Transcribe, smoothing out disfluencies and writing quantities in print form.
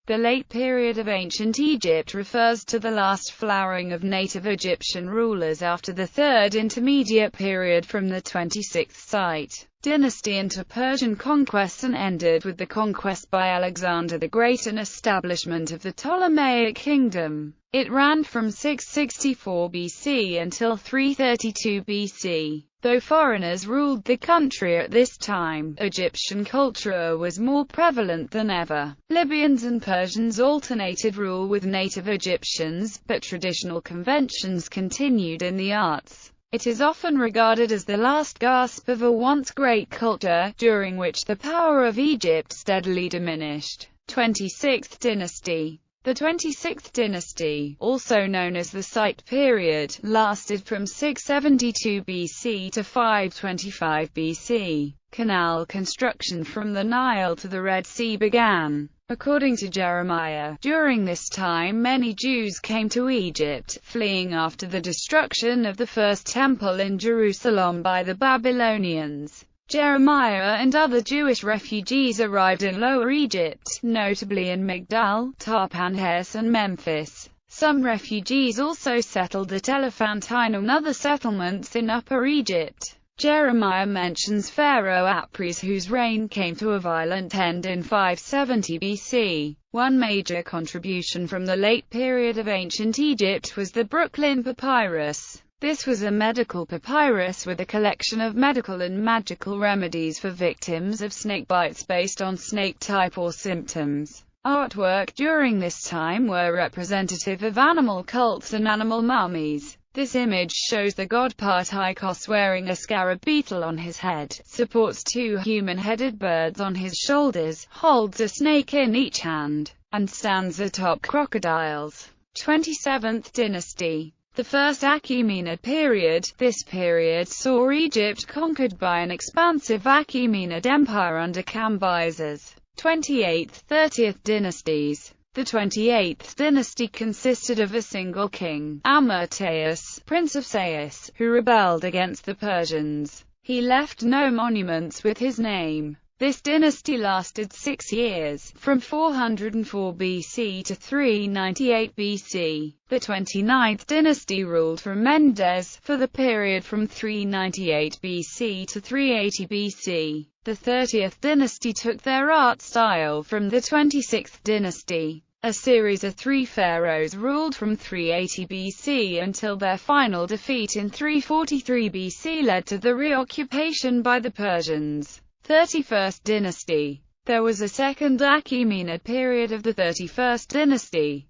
The late period of ancient Egypt refers to the last flowering of native Egyptian rulers after the Third Intermediate Period from the 26th Site dynasty into Persian conquests and ended with the conquest by Alexander the Great and establishment of the Ptolemaic Kingdom. It ran from 664 BC until 332 BC. Though foreigners ruled the country at this time, Egyptian culture was more prevalent than ever. Libyans and Persians alternated rule with native Egyptians, but traditional conventions continued in the arts. It is often regarded as the last gasp of a once great culture, during which the power of Egypt steadily diminished. 26th Dynasty. The 26th dynasty, also known as the Site period, lasted from 672 BC to 525 BC. Canal construction from the Nile to the Red Sea began. According to Jeremiah, during this time many Jews came to Egypt, fleeing after the destruction of the first temple in Jerusalem by the Babylonians. Jeremiah and other Jewish refugees arrived in Lower Egypt, notably in Migdal, Tahpanhes and Memphis. Some refugees also settled at Elephantine and other settlements in Upper Egypt. Jeremiah mentions Pharaoh Apries, whose reign came to a violent end in 570 BC. One major contribution from the late period of ancient Egypt was the Brooklyn Papyrus. This was a medical papyrus with a collection of medical and magical remedies for victims of snake bites based on snake type or symptoms. Artwork during this time were representative of animal cults and animal mummies. This image shows the god Partikos wearing a scarab beetle on his head, supports two human-headed birds on his shoulders, holds a snake in each hand, and stands atop crocodiles. 27th Dynasty. The First Achaemenid period. This period saw Egypt conquered by an expansive Achaemenid empire under Cambyses. 28th, 30th dynasties. The 28th dynasty consisted of a single king, Amyrtaeus, prince of Sais, who rebelled against the Persians. He left no monuments with his name. This dynasty lasted 6 years, from 404 BC to 398 BC. The 29th dynasty ruled from Mendes, for the period from 398 BC to 380 BC. The 30th dynasty took their art style from the 26th dynasty. A series of 3 pharaohs ruled from 380 BC until their final defeat in 343 BC led to the reoccupation by the Persians. 31st dynasty. There was a second Achaemenid period of the 31st dynasty.